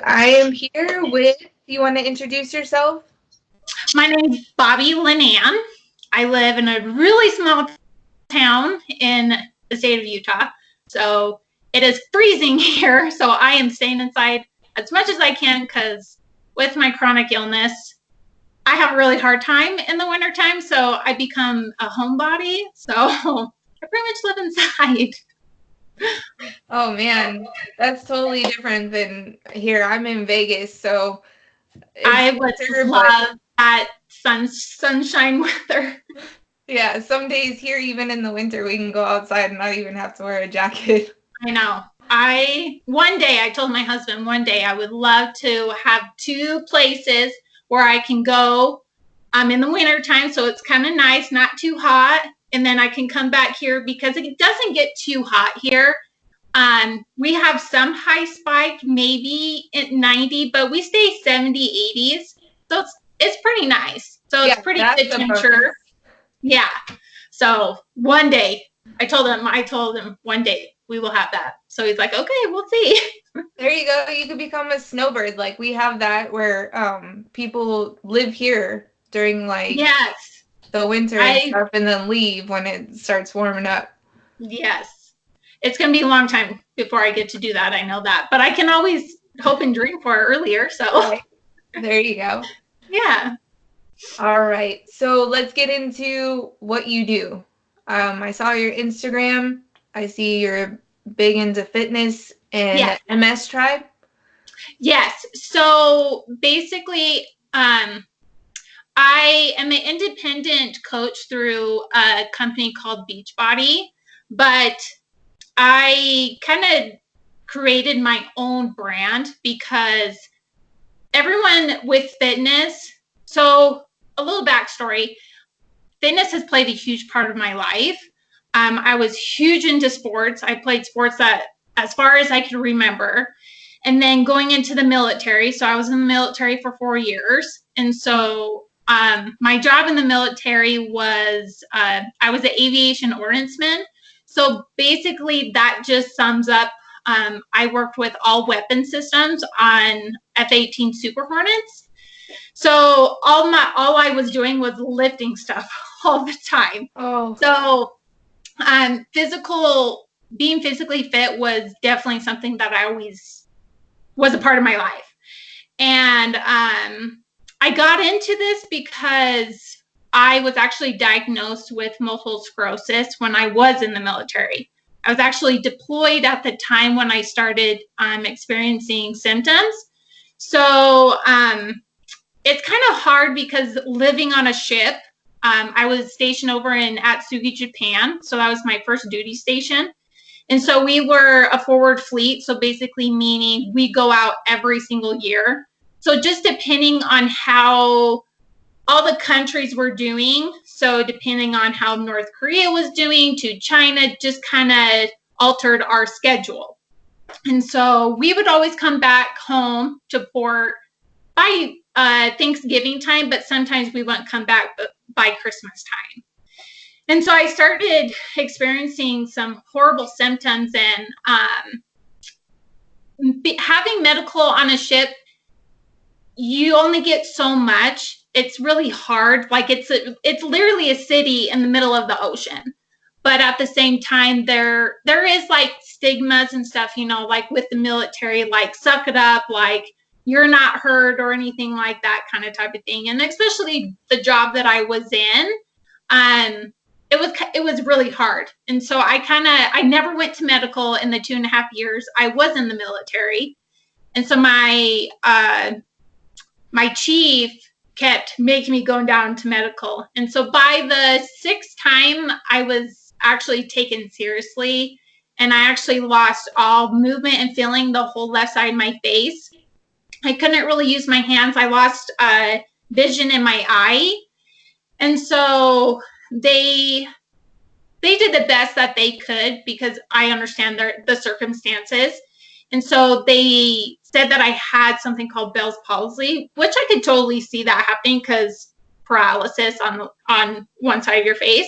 I am here with, you want to introduce yourself? My name's Bobie Linnan. I live in a really small town in the state of Utah. So it is freezing here. So I am staying inside as much as I can because with my chronic illness, I have a really hard time in the wintertime. So I become a homebody. So I pretty much live inside. Oh man, that's totally different than here. I'm in Vegas, so I it's would winter, but love that sunshine weather. yeah, some days here, even in the winter, we can go outside and not even have to wear a jacket. I know. One day I told my husband one day I would love to have two places where I can go. I'm in the winter time, so it's kind of nice, not too hot. And then I can come back here because it doesn't get too hot here. We have some high spike, maybe at 90, but we stay 70, 80s. So it's pretty nice. So it's Yeah, pretty that's good the temperature. bonus. Yeah. So one day I told him one day we will have that. So he's like, okay, we'll see. There you go. You could become a snowbird. Like we have that where people live here during like Yes. the winter and stuff, and then leave when it starts warming up. Yes. It's going to be a long time before I get to do that. I know that. But I can always hope and dream for it earlier. So Right. There you go. Yeah. All right. So let's get into what you do. I saw your Instagram. I see you're big into fitness and Yes. MS Tribe. Yes. So basically, I am an independent coach through a company called Beachbody, but I kind of created my own brand because everyone with fitness, so a little backstory, fitness has played a huge part of my life. I was huge into sports. I played sports that as far as I can remember. And then going into the military. So I was in the military for 4 years. And so my job in the military was I was an aviation ordnanceman. So basically that just sums up I worked with all weapon systems on F-18 Super Hornets. So all I was doing was lifting stuff all the time. Oh. So being physically fit was definitely something that I always was a part of my life. And I got into this because I was actually diagnosed with multiple sclerosis when I was in the military. I was actually deployed at the time when I started experiencing symptoms. So it's kind of hard because living on a ship, I was stationed over in Atsugi, Japan. So that was my first duty station. And so we were a forward fleet. So basically meaning we go out every single year. So just depending on how all the countries were doing. So depending on how North Korea was doing to China, just kind of altered our schedule. And so we would always come back home to port by Thanksgiving time, but sometimes we wouldn't come back by Christmas time. And so I started experiencing some horrible symptoms, and having medical on a ship, you only get so much. It's really hard. Like it's literally a city in the middle of the ocean. But at the same time, there is like stigmas and stuff, like with the military, like suck it up, like you're not hurt or anything like that kind of type of thing. And especially the job that I was in, it was really hard. And so I never went to medical in the 2.5 years I was in the military. And so my chief kept making me go down to medical. And so by the 6th time, I was actually taken seriously. And I actually lost all movement and feeling the whole left side of my face. I couldn't really use my hands. I lost vision in my eye. And so they did the best that they could because I understand the circumstances. And so they said that I had something called Bell's palsy, which I could totally see that happening because paralysis on one side of your face.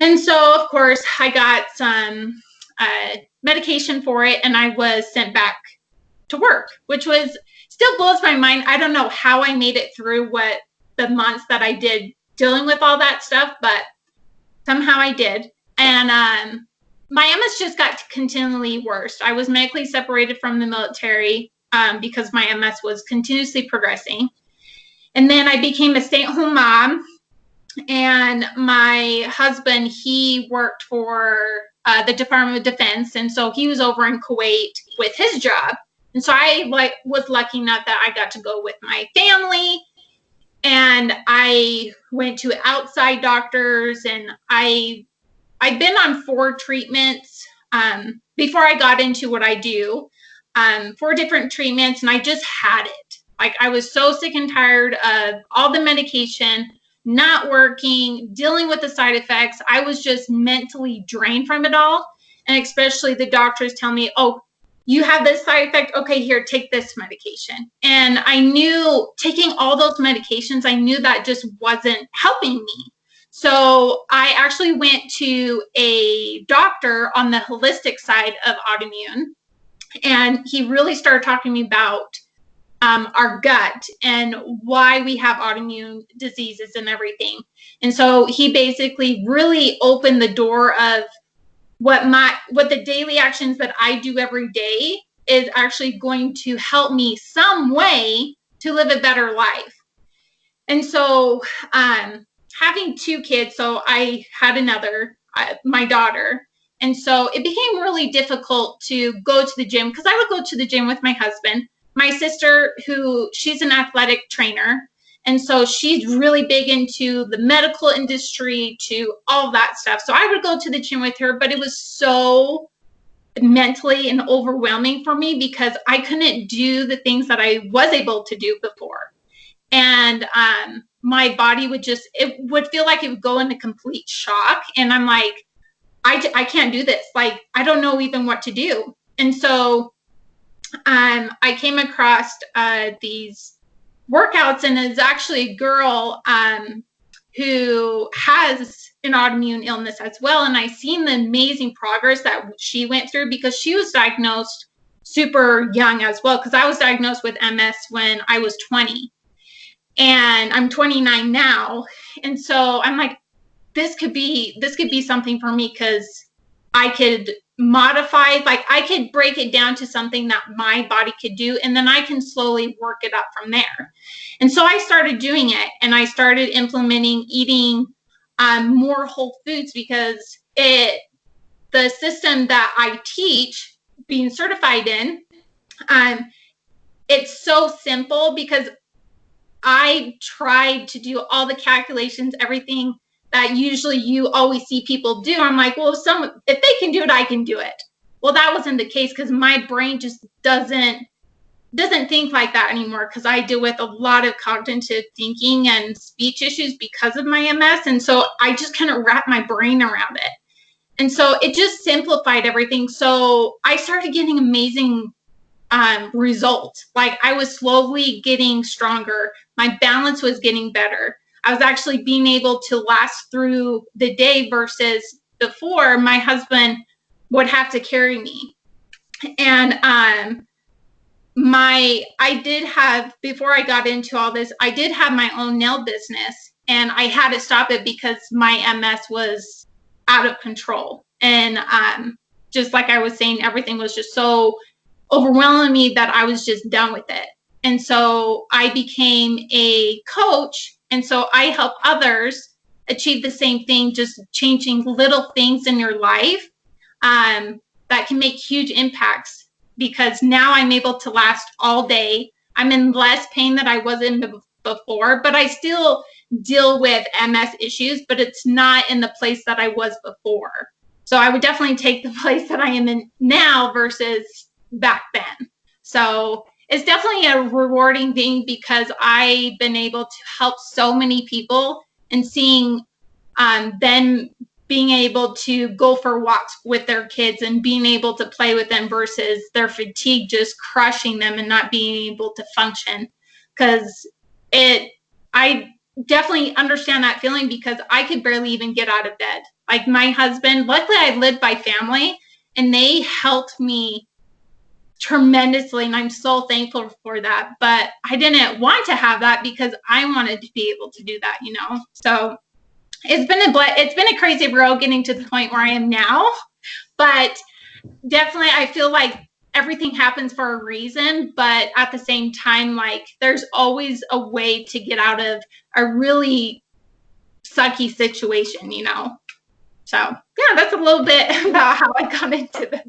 And so, of course, I got some medication for it, and I was sent back to work, which was still blows my mind. I don't know how I made it through what the months that I did dealing with all that stuff, but somehow I did. And my MS just got continually worse. I was medically separated from the military because my MS was continuously progressing. And then I became a stay-at-home mom. And my husband, he worked for the Department of Defense. And so he was over in Kuwait with his job. And so I was lucky enough that I got to go with my family. And I went to outside doctors, and I'd been on 4 treatments before I got into what I do, 4 different treatments, and I just had it. Like, I was so sick and tired of all the medication not working, dealing with the side effects. I was just mentally drained from it all. And especially the doctors tell me, oh, you have this side effect. Okay, here, take this medication. And I knew taking all those medications, I knew that just wasn't helping me. So I actually went to a doctor on the holistic side of autoimmune, and he really started talking to me about our gut and why we have autoimmune diseases and everything. And so he basically really opened the door of what the daily actions that I do every day is actually going to help me some way to live a better life. And so having 2 kids, so I had another, my daughter. And so it became really difficult to go to the gym, because I would go to the gym with my husband. My sister, she's an athletic trainer, and so she's really big into the medical industry, to all that stuff. So I would go to the gym with her, but it was so mentally and overwhelming for me because I couldn't do the things that I was able to do before. And my body it would feel like it would go into complete shock. And I'm like, I can't do this. Like, I don't know even what to do. And so I came across these workouts, and it's actually a girl who has an autoimmune illness as well. And I seen the amazing progress that she went through, because she was diagnosed super young as well, because I was diagnosed with MS when I was 20, and I'm 29 now. And so I'm like, this could be something for me, because I could modify, like, I could break it down to something that my body could do, and then I can slowly work it up from there. And so I started doing it, and I started implementing eating more whole foods, because the system that I teach, being certified in, it's so simple, because I tried to do all the calculations, everything that usually you always see people do. I'm like, well, if they can do it, I can do it. Well, that wasn't the case, because my brain just doesn't think like that anymore, because I deal with a lot of cognitive thinking and speech issues because of my MS. And so I just kind of wrap my brain around it. And so it just simplified everything. So I started getting amazing results. Like, I was slowly getting stronger. My balance was getting better. I was actually being able to last through the day, versus before my husband would have to carry me. And I did have, before I got into all this, I did have my own nail business, and I had to stop it because my MS was out of control. And just like I was saying, everything was just so overwhelming me that I was just done with it. And so I became a coach. And so I help others achieve the same thing, just changing little things in your life that can make huge impacts, because now I'm able to last all day. I'm in less pain than I was in before, but I still deal with MS issues, but it's not in the place that I was before. So I would definitely take the place that I am in now versus back then. So it's definitely a rewarding thing, because I've been able to help so many people, and seeing them being able to go for walks with their kids and being able to play with them, versus their fatigue just crushing them and not being able to function. Because I definitely understand that feeling, because I could barely even get out of bed. Like, my husband, luckily I lived by family, and they helped me tremendously, and I'm so thankful for that. But I didn't want to have that because I wanted to be able to do that, you know. So it's been a crazy road getting to the point where I am now, but definitely I feel like everything happens for a reason, but at the same time, like there's always a way to get out of a really sucky situation, you know. So yeah, that's a little bit about how I got into this.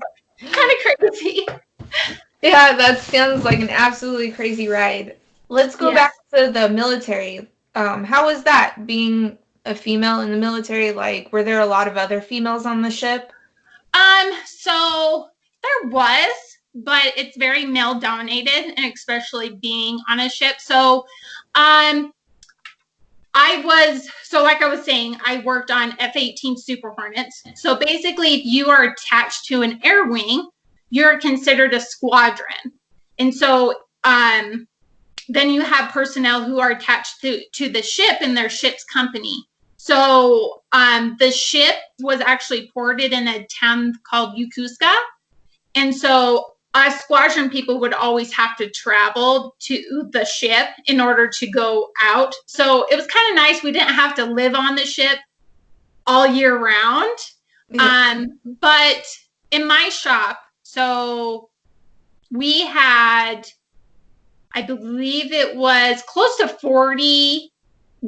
Kind of crazy. Yeah, that sounds like an absolutely crazy ride. Let's go back to the military. How was that being a female in the military? Like, were there a lot of other females on the ship? So there was, but it's very male dominated, and especially being on a ship. So, like I was saying, I worked on F-18 Super Hornets. So basically, if you are attached to an air wing, you're considered a squadron. And so, then you have personnel who are attached to the ship in their ship's company. So the ship was actually ported in a town called Yokosuka. And so us squadron people would always have to travel to the ship in order to go out. So it was kind of nice. We didn't have to live on the ship all year round. Yeah. But in my shop, so we had, I believe it was close to 40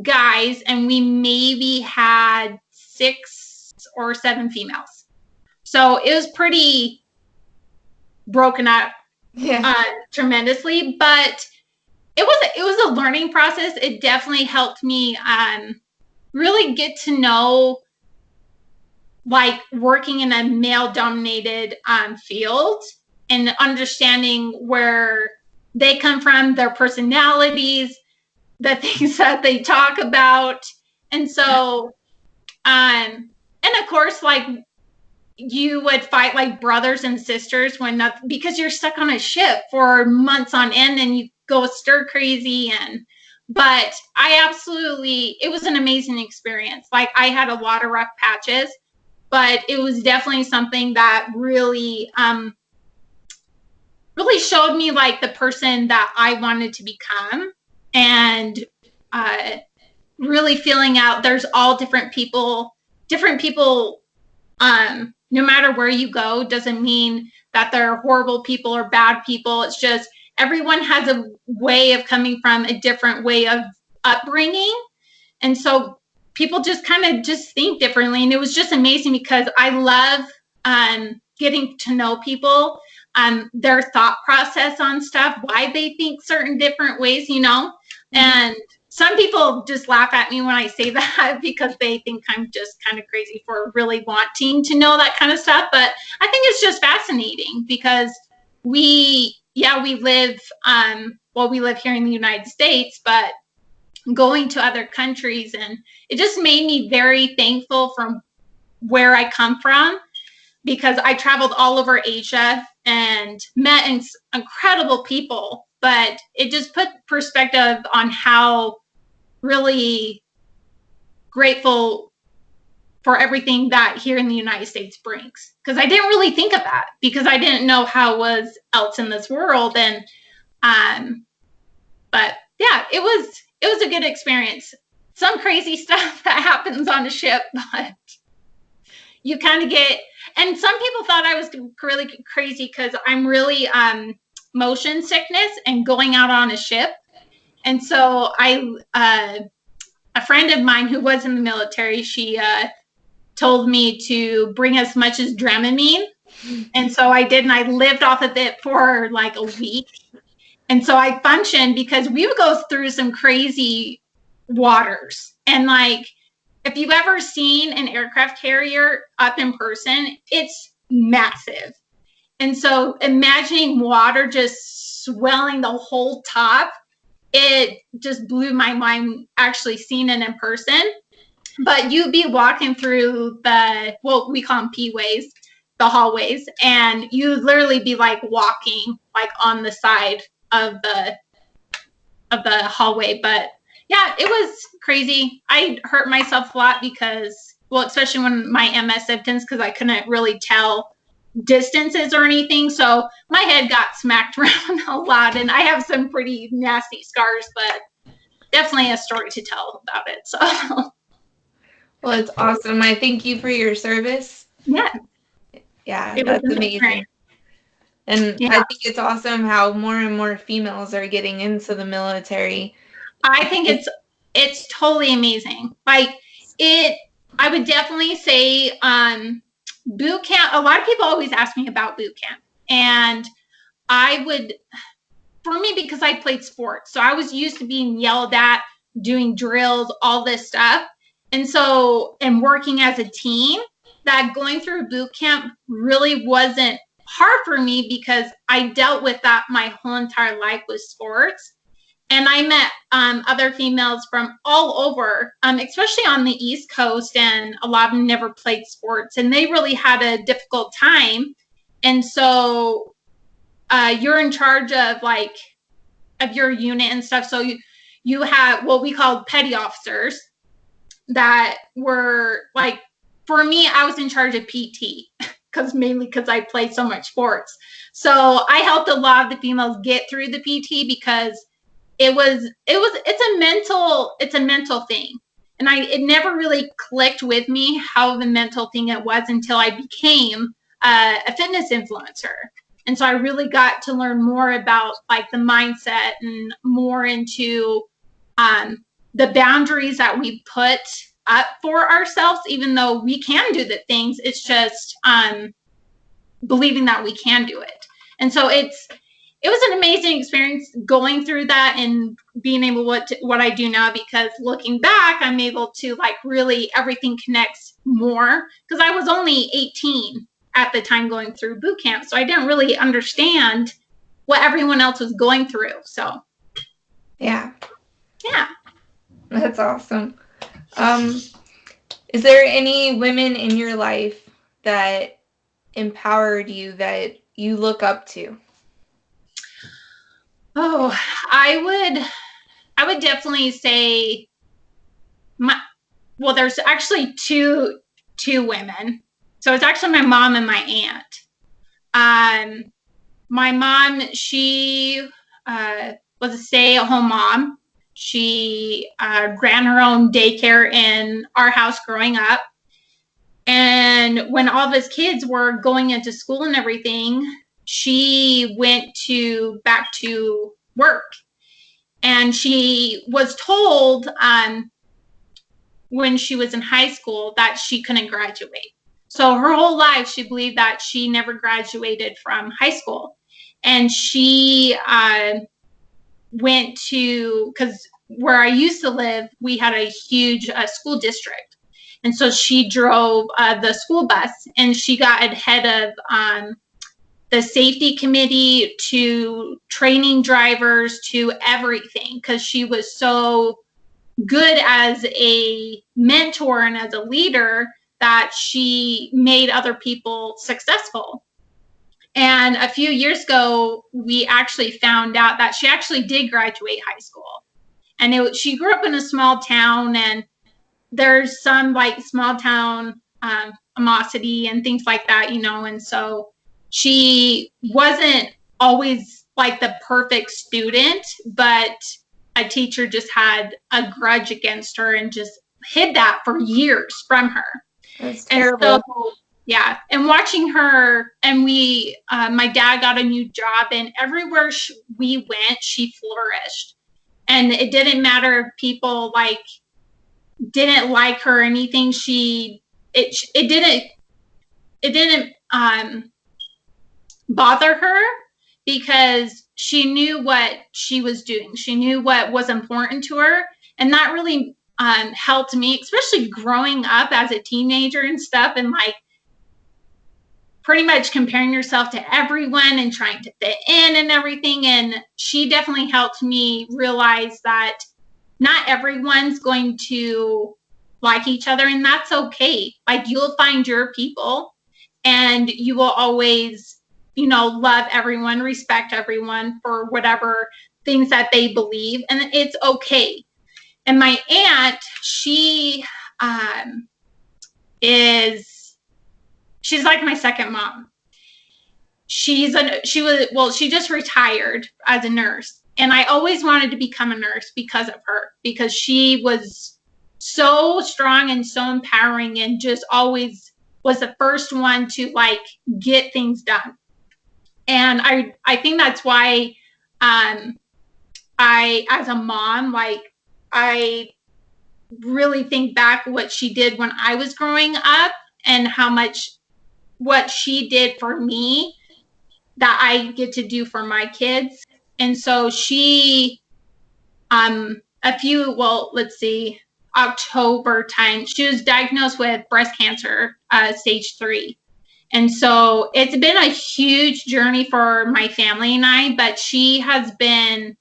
guys, and we maybe had 6 or 7 females. So it was pretty broken up tremendously, but it was a learning process. It definitely helped me really get to know, like, working in a male dominated field and understanding where they come from, their personalities, the things that they talk about. And so, and of course, like, you would fight like brothers and sisters because you're stuck on a ship for months on end and you go stir crazy. But it was an amazing experience. Like, I had a lot of rough patches, but it was definitely something that really, really showed me like the person that I wanted to become, and really feeling out there's all different people, no matter where you go. Doesn't mean that they're horrible people or bad people. It's just everyone has a way of coming from a different way of upbringing. And so people just kind of just think differently. And it was just amazing because I love getting to know people, their thought process on stuff, why they think certain different ways, you know. And some people just laugh at me when I say that because they think I'm just kind of crazy for really wanting to know that kind of stuff. But I think it's just fascinating because we live, we live here in the United States, but going to other countries, and it just made me very thankful from where I come from, because I traveled all over Asia and met incredible people, but it just put perspective on how really grateful for everything that here in the United States brings. Because I didn't really think of that because I didn't know how it was else in this world. And but yeah, it was a good experience. Some crazy stuff that happens on a ship, but you kind of get, and some people thought I was really crazy because I'm really motion sickness and going out on a ship. And so a friend of mine who was in the military, she told me to bring as much as Dramamine. And so I did, and I lived off of it for like a week. And so I functioned because we would go through some crazy waters. And like, if you've ever seen an aircraft carrier up in person, it's massive. And so imagining water just swelling the whole top, it just blew my mind actually seeing it in person. But you'd be walking through we call them P-ways, the hallways, and you'd literally be like walking like on the side of the hallway. But yeah, it was crazy. I hurt myself a lot because, especially when my MS symptoms, because I couldn't really tell distances or anything. So my head got smacked around a lot, and I have some pretty nasty scars, but definitely a story to tell about it. So, Well, it's awesome. I thank you for your service. yeah. Yeah, It was that's amazing. And yeah. I think it's awesome how more and more females are getting into the military. I think it's totally amazing. Like I would definitely say boot camp. A lot of people always ask me about boot camp, and I would, for me, because I played sports, so I was used to being yelled at, doing drills, all this stuff, and working as a team. That going through boot camp really wasn't hard for me because I dealt with that my whole entire life with sports. And I met other females from all over, especially on the East Coast, and a lot of them never played sports, and they really had a difficult time. And so you're in charge of your unit and stuff. So you have what we call petty officers that were like, for me, I was in charge of PT mainly because I played so much sports. So I helped a lot of the females get through the PT because it's a mental thing. And it never really clicked with me how the mental thing it was until I became a fitness influencer. And so I really got to learn more about like the mindset and more into the boundaries that we put up for ourselves, even though we can do the things. It's just believing that we can do it. And so it was an amazing experience going through that and being able what I do now, because looking back, I'm able to like really everything connects more because I was only 18 at the time going through boot camp. So I didn't really understand what everyone else was going through. So yeah. Yeah. That's awesome. Is there any women in your life that empowered you that you look up to? Oh, I would definitely say there's actually two women. So it's actually my mom and my aunt. My mom, she was a stay-at-home mom. She ran her own daycare in our house growing up. And when all of us kids were going into school and everything, she went back to work. And she was told when she was in high school that she couldn't graduate. So her whole life, she believed that she never graduated from high school. And she went to, because where I used to live, we had a huge school district. And so she drove the school bus, and she got ahead of the safety committee to training drivers to everything, because she was so good as a mentor and as a leader that she made other people successful. And a few years ago, we actually found out that she actually did graduate high school. And she grew up in a small town, and there's some like small town animosity and things like that, and so she wasn't always like the perfect student, but a teacher just had a grudge against her and just hid that for years from her. That's terrible. So, yeah, and watching her, and my dad got a new job, and everywhere we went, she flourished. And it didn't matter if people like didn't like her or anything. It didn't bother her, because she knew what she was doing. She knew what was important to her, and that really helped me, especially growing up as a teenager and stuff, and like pretty much comparing yourself to everyone and trying to fit in and everything. And she definitely helped me realize that not everyone's going to like each other, and that's okay. Like, you'll find your people, and you will always, love everyone, respect everyone for whatever things that they believe, and it's okay. And my aunt, she's like my second mom. she just retired as a nurse. And I always wanted to become a nurse because of her, because she was so strong and so empowering and just always was the first one to like get things done. And I think that's why I, as a mom, like I really think back what she did when I was growing up and how much what she did for me that I get to do for my kids. And so she, let's see, October time, she was diagnosed with breast cancer, stage 3. And so it's been a huge journey for my family and I, but she has been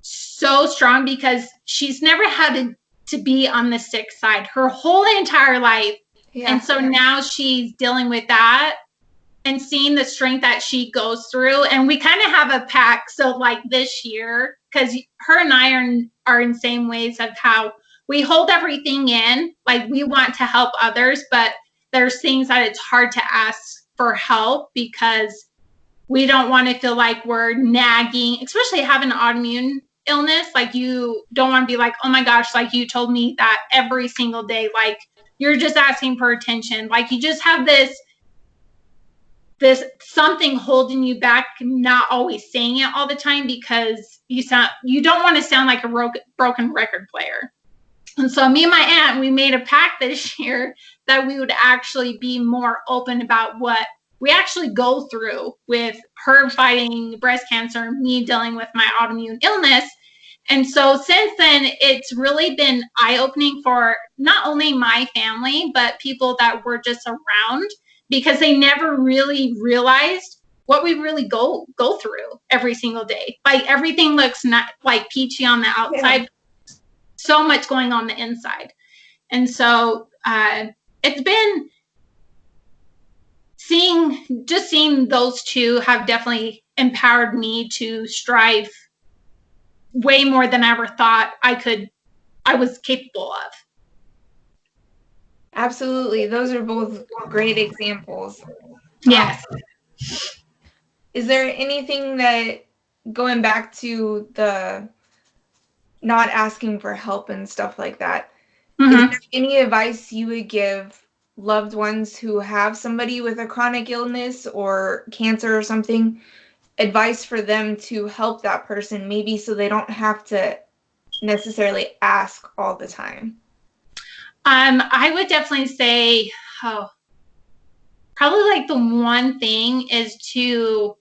so strong because she's never had to be on the sick side her whole entire life. Yeah. And so now she's dealing with that and seeing the strength that she goes through. And we kind of have a pact. So like this year, because her and I are in same ways of how we hold everything in, like we want to help others, but there's things that it's hard to ask for help because we don't want to feel like we're nagging, especially having an autoimmune illness. Like you don't want to be like, oh my gosh, like you told me that every single day, like you're just asking for attention. Like you just have this something holding you back, not always saying it all the time because you don't want to sound like a broken record player. And so me and my aunt, we made a pact this year that we would actually be more open about what we actually go through with her fighting breast cancer, me dealing with my autoimmune illness. And so since then, it's really been eye-opening for not only my family, but people that were just around, because they never really realized what we really go through every single day. Like everything looks not like peachy on the outside, so much going on the inside. And so it's been seeing those two have definitely empowered me to strive way more than I ever thought I was capable of. Absolutely. Those are both great examples. Yes. Is there anything that, going back to the not asking for help and stuff like that, is there any advice you would give loved ones who have somebody with a chronic illness or cancer or something, advice for them to help that person, maybe so they don't have to necessarily ask all the time? I would definitely say, probably like the one thing is to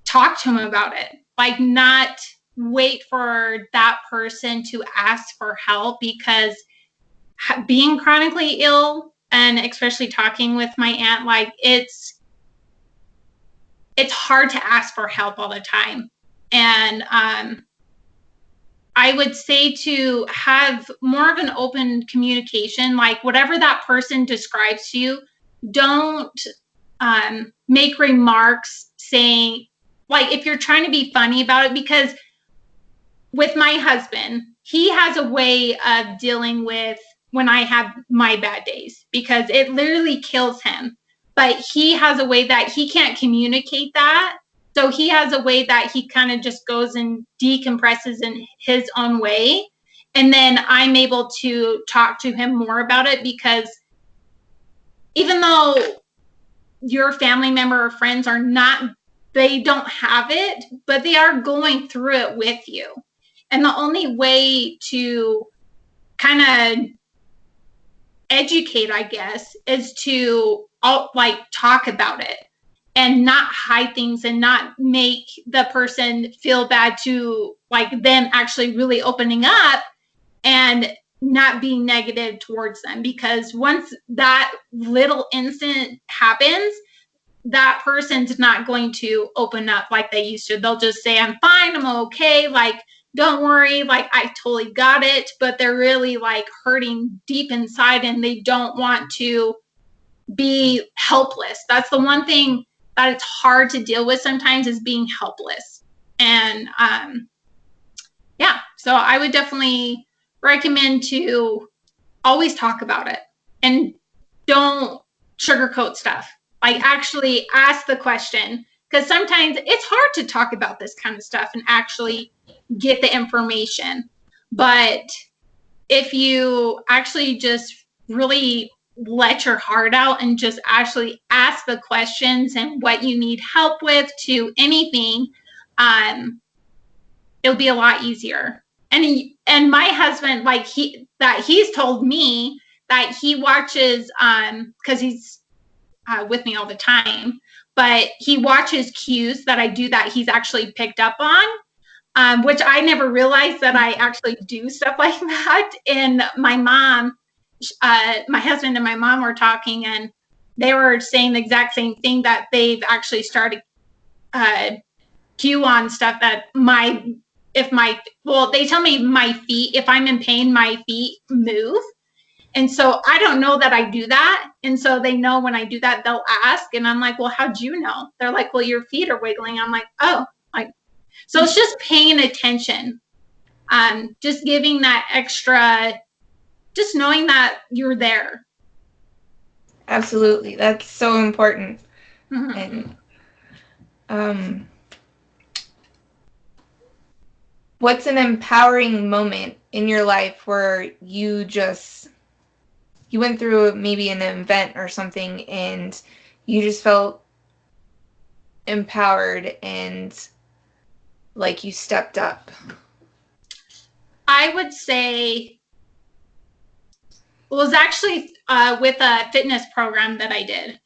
talk to them about it. Like not wait for that person to ask for help, because being chronically ill, and especially talking with my aunt, like it's hard to ask for help all the time. And I would say to have more of an open communication, like whatever that person describes to you, don't make remarks saying, like if you're trying to be funny about it, because with my husband, he has a way of dealing with when I have my bad days, because it literally kills him. But he has a way that he can't communicate that. So he has a way that he kind of just goes and decompresses in his own way. And then I'm able to talk to him more about it, because even though your family member or friends are not, they don't have it, but they are going through it with you. And the only way to kind of educate, I guess, is to like talk about it and not hide things and not make the person feel bad, to like them actually really opening up and not being negative towards them. Because once that little incident happens, that person's not going to open up like they used to. They'll just say, I'm fine, I'm okay, like don't worry, like I totally got it. But they're really like hurting deep inside, and they don't want to be helpless. That's the one thing that it's hard to deal with sometimes, is being helpless. And yeah, so I would definitely recommend to always talk about it and don't sugarcoat stuff. Like actually ask the question, because sometimes it's hard to talk about this kind of stuff and actually get the information. But if you actually just really let your heart out and just actually ask the questions and what you need help with to anything, it'll be a lot easier. And my husband, like he's told me that he watches, because he's with me all the time, but he watches cues that I do that he's actually picked up on, which I never realized that I actually do stuff like that. And my mom, my husband and my mom were talking, and they were saying the exact same thing, that they've actually started cue on stuff that they tell me my feet, if I'm in pain, my feet move. And so I don't know that I do that. And so they know when I do that, they'll ask. And I'm like, well, how'd you know? They're like, well, your feet are wiggling. I'm like, oh, so it's just paying attention. Just giving that extra, just knowing that you're there. Absolutely. That's so important. Mm-hmm. And what's an empowering moment in your life where you went through maybe an event or something and you just felt empowered and like you stepped up? I would say it was actually with a fitness program that I did.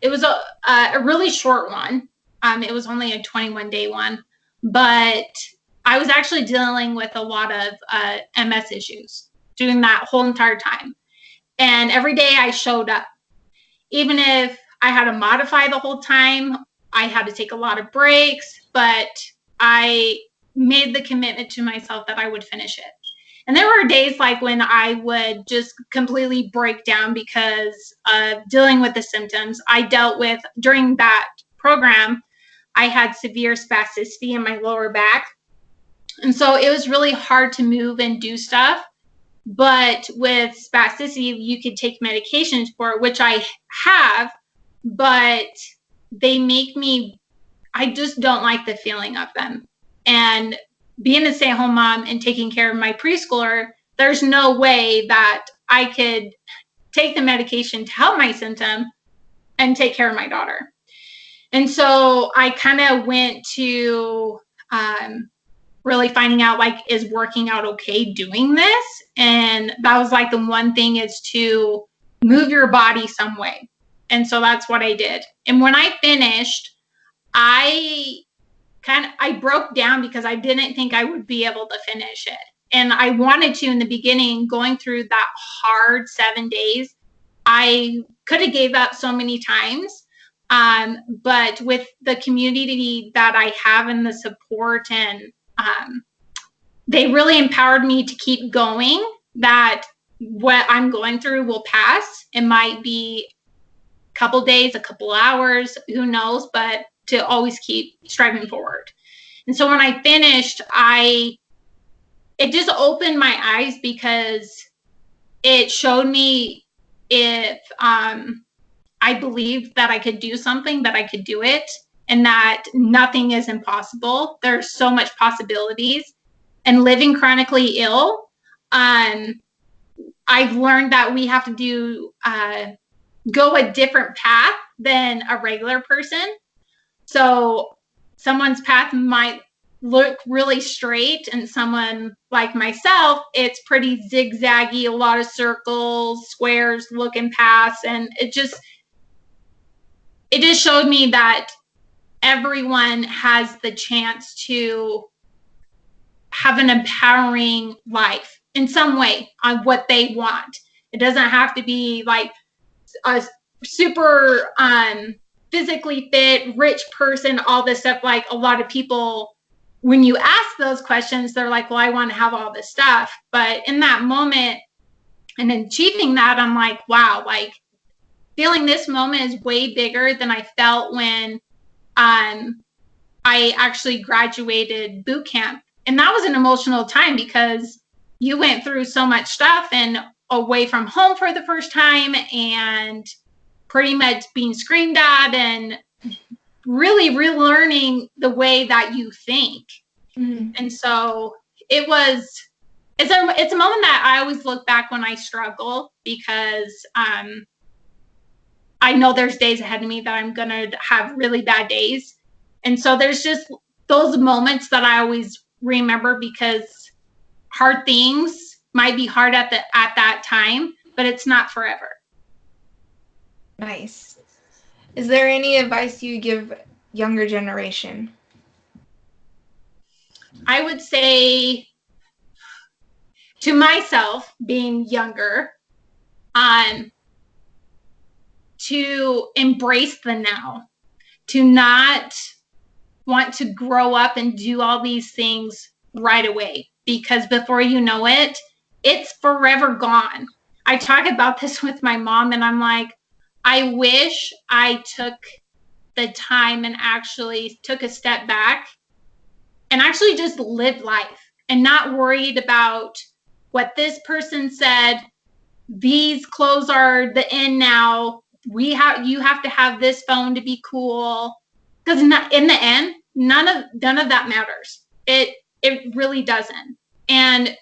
It was a really short one. It was only a 21-day one, but I was actually dealing with a lot of MS issues during that whole entire time. And every day I showed up. Even if I had to modify the whole time, I had to take a lot of breaks, but I made the commitment to myself that I would finish it. And there were days like when I would just completely break down because of dealing with the symptoms. I dealt with, during that program, I had severe spasticity in my lower back. And so it was really hard to move and do stuff. But with spasticity, you could take medications for it, which I have, but they make me, I just don't like the feeling of them. And being a stay-at-home mom and taking care of my preschooler, there's no way that I could take the medication to help my symptom and take care of my daughter. And so I kind of went to really finding out, like, is working out okay doing this? And that was like the one thing, is to move your body some way. And so that's what I did. And when I finished, I broke down because I didn't think I would be able to finish it. And I wanted to in the beginning, going through that hard 7 days. I could have gave up so many times. But with the community that I have and the support, and they really empowered me to keep going, that what I'm going through will pass. It might be a couple days, a couple hours, who knows, but to always keep striving forward. And so when I finished, it just opened my eyes, because it showed me, if I believed that I could do something, that I could do it, and that nothing is impossible. There's so much possibilities. And living chronically ill, I've learned that we have to go a different path than a regular person. So someone's path might look really straight, and someone like myself, it's pretty zigzaggy, a lot of circles, squares, looking paths. And it just showed me that everyone has the chance to have an empowering life in some way on what they want. It doesn't have to be like a super physically fit, rich person, all this stuff. Like, a lot of people, when you ask those questions, they're like, well, I want to have all this stuff. But in that moment and achieving that, I'm like, wow, like, feeling this moment is way bigger than I felt when I actually graduated boot camp. And that was an emotional time, because you went through so much stuff, and away from home for the first time and pretty much being screamed at and really relearning the way that you think. Mm-hmm. And so it's a moment that I always look back when I struggle, because I know there's days ahead of me that I'm going to have really bad days. And so there's just those moments that I always remember, because hard things might be hard at that time, but it's not forever. Nice. Is there any advice you give younger generation? I would say to myself, being younger, to embrace the now, to not want to grow up and do all these things right away, because before you know it, it's forever gone. I talk about this with my mom, and I'm like, I wish I took the time and actually took a step back and actually just lived life and not worried about what this person said. These clothes are the in now. You have to have this phone to be cool, because in the end, none of that matters. It really doesn't. And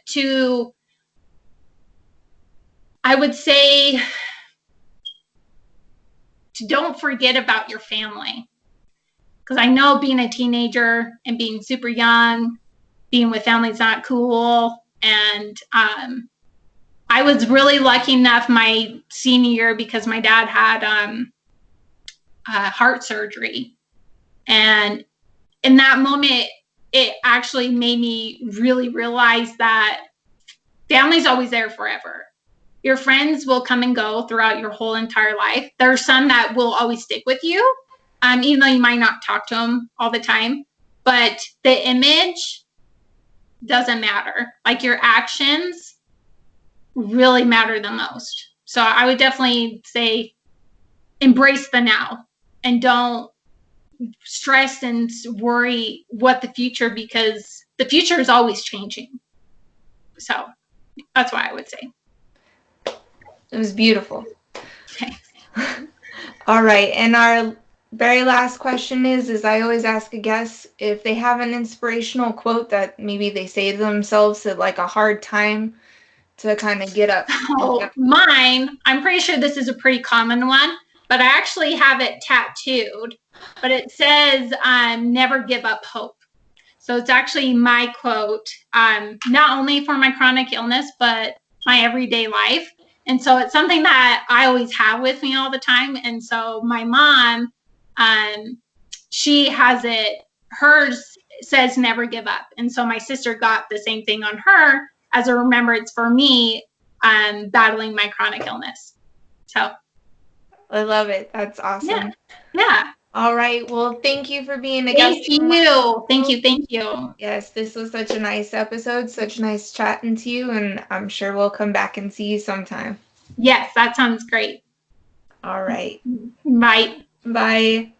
I would say, to don't forget about your family, because I know being a teenager and being super young, being with family is not cool. And I was really lucky enough my senior year, because my dad had heart surgery. And in that moment, it actually made me really realize that family's always there forever. Your friends will come and go throughout your whole entire life. There are some that will always stick with you, even though you might not talk to them all the time. But the image doesn't matter. Like, your actions really matter the most. So I would definitely say embrace the now and don't stress and worry what the future, because the future is always changing. So that's what I would say. It was beautiful. Okay. All right. And our very last question is I always ask a guest if they have an inspirational quote that maybe they say to themselves at like a hard time to kind of get up. Oh, mine, I'm pretty sure this is a pretty common one, but I actually have it tattooed. But it says, never give up hope. So it's actually my quote, not only for my chronic illness, but my everyday life. And so it's something that I always have with me all the time. And so my mom, she has it, hers says never give up. And so my sister got the same thing on her as a remembrance for me battling my chronic illness. So I love it. That's awesome. Yeah. All right. Well, thank you for being a guest. Thank you. Yes, this was such a nice episode, such nice chatting to you, and I'm sure we'll come back and see you sometime. Yes, that sounds great. All right. Bye. Bye.